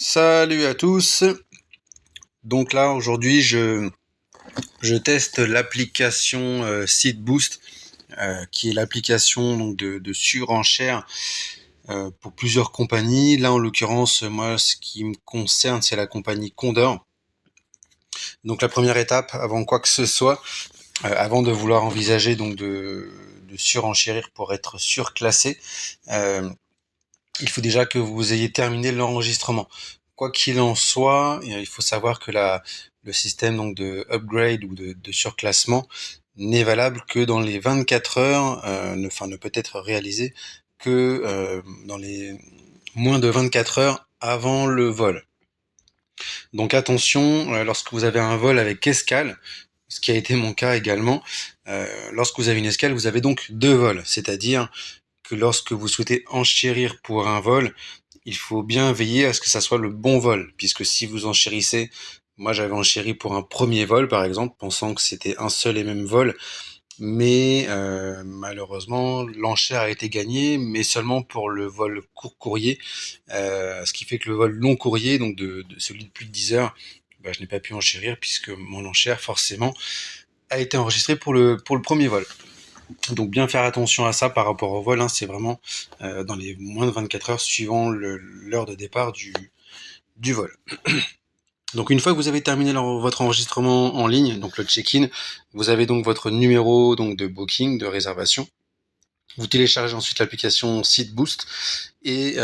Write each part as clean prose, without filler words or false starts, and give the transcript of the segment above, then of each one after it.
Salut à tous. Donc là aujourd'hui je teste l'application SeedBoost, qui est l'application donc de surenchère pour plusieurs compagnies. Là en l'occurrence moi ce qui me concerne c'est la compagnie Condor. Donc la première étape avant quoi que ce soit, avant de vouloir envisager donc de surenchérir pour être surclassé, il faut déjà que vous ayez terminé l'enregistrement. Quoi qu'il en soit, il faut savoir que le système donc de upgrade ou de surclassement n'est valable que dans les 24 heures, ne peut être réalisé que dans les moins de 24 heures avant le vol. Donc attention, lorsque vous avez un vol avec escale, ce qui a été mon cas également, lorsque vous avez une escale, vous avez donc deux vols, c'est-à-dire que lorsque vous souhaitez enchérir pour un vol, il faut bien veiller à ce que ça soit le bon vol, puisque si vous enchérissez, moi j'avais enchéri pour un premier vol par exemple, pensant que c'était un seul et même vol, mais malheureusement l'enchère a été gagnée, mais seulement pour le vol court courrier, ce qui fait que le vol long courrier, donc de celui de plus de 10 heures, je n'ai pas pu enchérir puisque mon enchère forcément a été enregistrée pour le premier vol. Donc bien faire attention à ça par rapport au vol, hein, c'est vraiment dans les moins de 24 heures suivant l'heure de départ du vol. Donc une fois que vous avez terminé votre enregistrement en ligne, donc le check-in, vous avez donc votre numéro donc de booking, de réservation. Vous téléchargez ensuite l'application SeedBoost et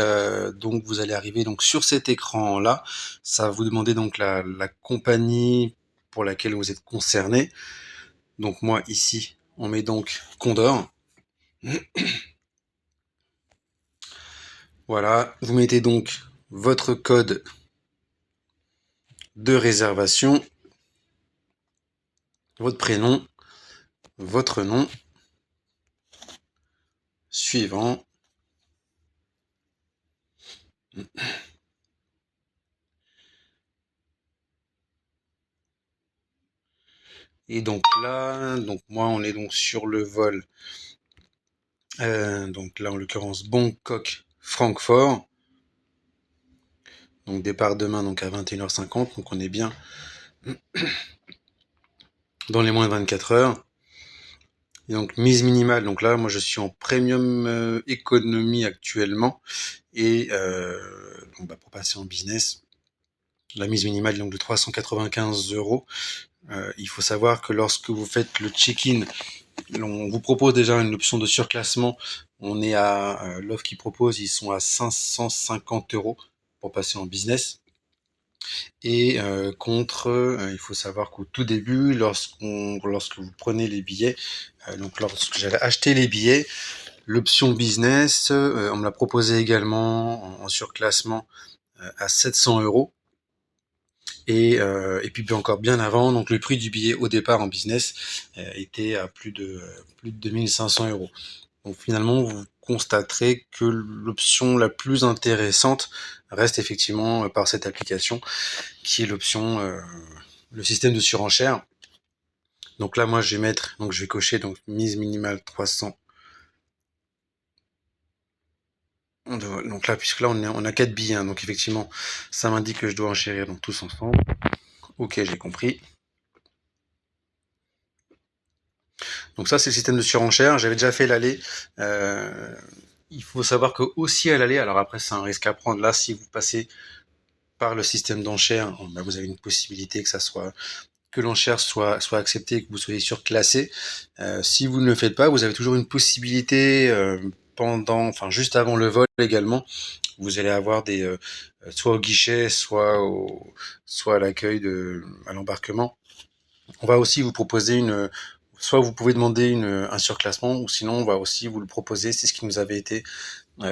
donc vous allez arriver donc sur cet écran là. Ça va vous demander donc la compagnie pour laquelle vous êtes concerné. Donc moi ici, on met donc Condor. Voilà, vous mettez donc votre code de réservation, votre prénom, votre nom, suivant. Et donc là, donc moi on est donc sur le vol, donc là en l'occurrence Bangkok-Francfort. Donc départ demain donc à 21h50, donc on est bien dans les moins de 24 heures. Et donc mise minimale, donc là moi je suis en premium économie actuellement, et donc pour passer en business, la mise minimale est donc de 395 euros. Il faut savoir que lorsque vous faites le check-in, on vous propose déjà une option de surclassement. On est à l'offre qu'ils proposent, ils sont à 550 euros pour passer en business. Et il faut savoir qu'au tout début, lorsque vous prenez les billets, donc lorsque j'avais acheté les billets, l'option business, on me l'a proposé également en surclassement à 700 euros. Et puis encore bien avant, donc le prix du billet au départ en business était à plus de 2500 euros. Donc finalement, vous constaterez que l'option la plus intéressante reste effectivement par cette application, qui est l'option, le système de surenchère. Donc là, moi, je vais cocher donc mise minimale 300. Donc là, puisque là, on a 4 billets, hein, donc effectivement, ça m'indique que je dois enchérir donc tous ensemble. Ok, j'ai compris. Donc ça, c'est le système de surenchère. J'avais déjà fait l'aller. Il faut savoir que aussi à l'aller, alors après, c'est un risque à prendre. Là, si vous passez par le système d'enchère, vous avez une possibilité que l'enchère soit acceptée, que vous soyez surclassé. Si vous ne le faites pas, vous avez toujours une possibilité juste avant le vol également. Vous allez avoir soit au guichet, soit à l'accueil à l'embarquement. On va aussi vous proposer soit vous pouvez demander un surclassement, ou sinon on va aussi vous le proposer. C'est ce qui nous avait été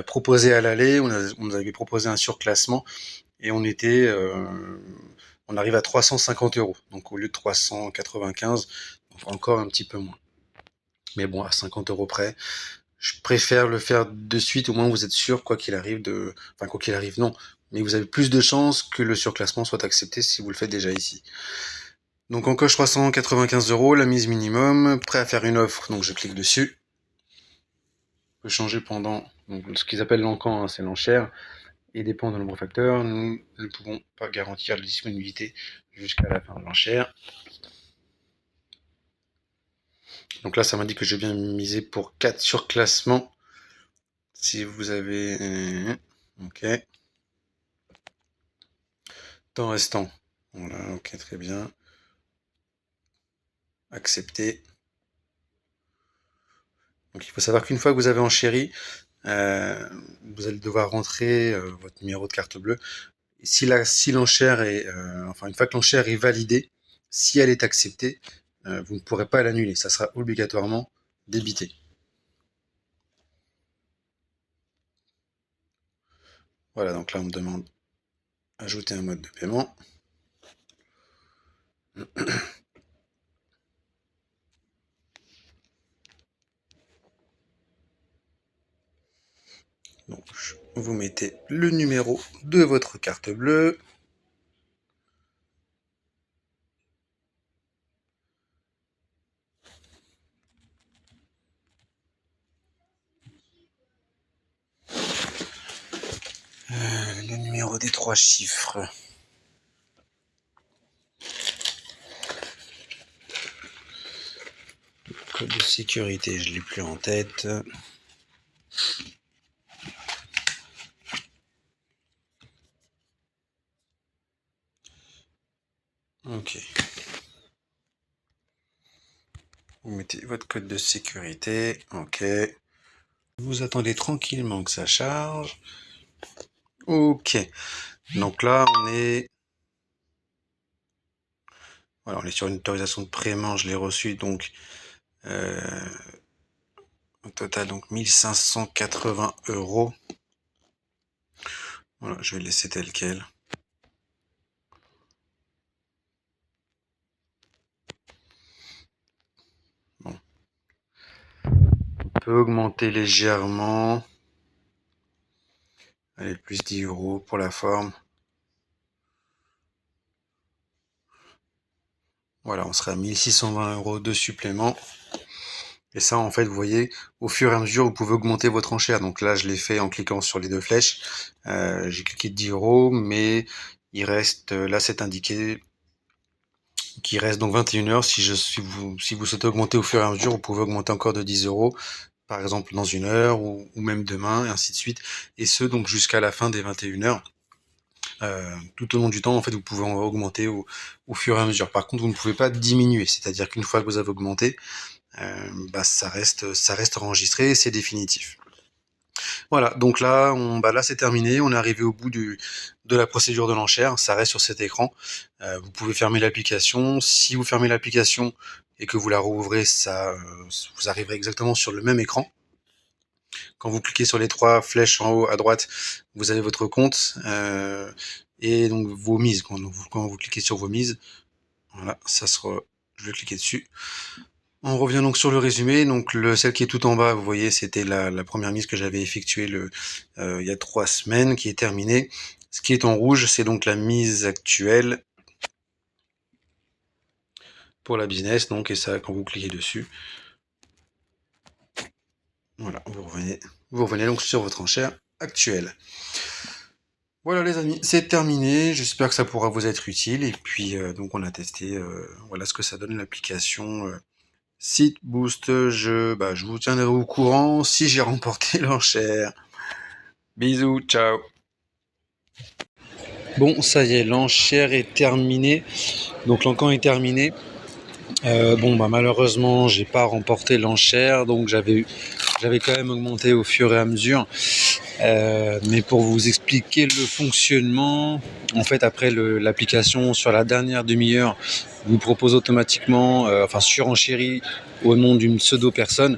proposé à l'aller. On nous avait proposé un surclassement et on arrive à 350 euros. Donc au lieu de 395, encore un petit peu moins. Mais bon, à 50 euros près, je préfère le faire de suite. Au moins vous êtes sûr, quoi qu'il arrive quoi qu'il arrive, non. Mais vous avez plus de chances que le surclassement soit accepté si vous le faites déjà ici. Donc on coche 395 euros, la mise minimum, prêt à faire une offre, donc je clique dessus. Je peux changer pendant, donc ce qu'ils appellent l'encan, hein, c'est l'enchère. et dépend de nombreux facteurs. Nous ne pouvons pas garantir la disponibilité jusqu'à la fin de l'enchère. Donc là, ça m'indique que j'ai bien misé pour 4 surclassements. Si vous avez... Ok. Temps restant. Voilà, ok, très bien. Accepter. Donc il faut savoir qu'une fois que vous avez enchéri, vous allez devoir rentrer votre numéro de carte bleue. Et si l'enchère est... enfin, une fois que l'enchère est validée, si elle est acceptée, vous ne pourrez pas l'annuler. Ça sera obligatoirement débité. Voilà, donc là, on me demande ajouter un mode de paiement. Donc, vous mettez le numéro de votre carte bleue. Le numéro des 3 chiffres. Le code de sécurité, je ne l'ai plus en tête. Ok. Vous mettez votre code de sécurité. Ok. Vous attendez tranquillement que ça charge. Ok. Donc là, voilà, on est sur une autorisation de paiement. Je l'ai reçue donc au total donc 1580 €. Voilà, je vais laisser tel quel. Bon. On peut augmenter légèrement. Allez, plus 10 € pour la forme. Voilà, on sera à 1620 € de supplément. Et ça, en fait, vous voyez, au fur et à mesure, vous pouvez augmenter votre enchère. Donc là, je l'ai fait en cliquant sur les deux flèches. J'ai cliqué 10 €, mais il reste, là, c'est indiqué qu'il reste donc 21 heures. Si vous souhaitez augmenter au fur et à mesure, vous pouvez augmenter encore de 10 €, par exemple dans une heure ou même demain, et ainsi de suite. Et ce, donc jusqu'à la fin des 21 heures. Tout au long du temps, en fait, vous pouvez en augmenter au fur et à mesure. Par contre, vous ne pouvez pas diminuer. C'est-à-dire qu'une fois que vous avez augmenté, ça reste enregistré, c'est définitif. Voilà, donc là, là c'est terminé, on est arrivé au bout de la procédure de l'enchère, ça reste sur cet écran. Vous pouvez fermer l'application. Si vous fermez l'application et que vous la rouvrez, vous arriverez exactement sur le même écran. Quand vous cliquez sur les 3 flèches en haut à droite, vous avez votre compte et donc vos mises. Quand vous cliquez sur vos mises, voilà, je vais cliquer dessus. On revient donc sur le résumé. Donc celle qui est tout en bas, vous voyez, c'était la première mise que j'avais effectuée il y a 3 semaines, qui est terminée. Ce qui est en rouge, c'est donc la mise actuelle pour la business. Donc, et ça, quand vous cliquez dessus, voilà, vous revenez donc sur votre enchère actuelle. Voilà les amis, c'est terminé. J'espère que ça pourra vous être utile. Et puis donc on a testé, voilà ce que ça donne l'application SiteBoost. Je vous tiendrai au courant si j'ai remporté l'enchère. Bisous, ciao. Bon, ça y est, l'enchère est terminée. Donc l'encan est terminé. Malheureusement, j'ai pas remporté l'enchère, donc j'avais quand même augmenté au fur et à mesure. Mais pour vous expliquer le fonctionnement, en fait, après l'application sur la dernière demi-heure, vous propose automatiquement, surenchérit au nom d'une pseudo-personne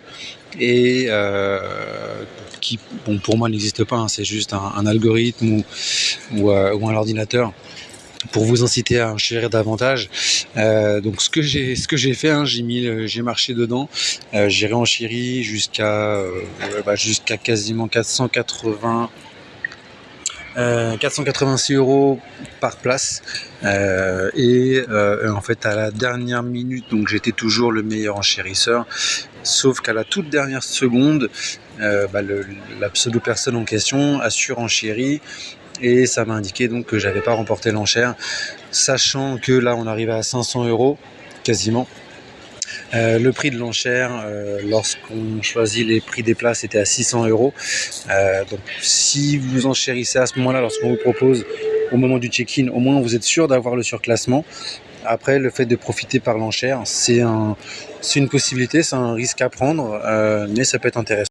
et qui, pour moi, n'existe pas. Hein, c'est juste un algorithme ou un ordinateur pour vous inciter à enchérir davantage. Donc ce que j'ai fait, hein, j'ai marché dedans, j'ai réenchéri jusqu'à quasiment 486 € par place, et en fait à la dernière minute, donc j'étais toujours le meilleur enchérisseur, sauf qu'à la toute dernière seconde, la pseudo personne en question a surenchéri et ça m'a indiqué donc que j'avais pas remporté l'enchère, sachant que là on arrivait à 500 € quasiment. Le prix de l'enchère, lorsqu'on choisit les prix des places, était à 600 €. Donc si vous enchérissez à ce moment-là, lorsqu'on vous propose au moment du check-in, au moins vous êtes sûr d'avoir le surclassement. Après, le fait de profiter par l'enchère, c'est une possibilité, c'est un risque à prendre, mais ça peut être intéressant.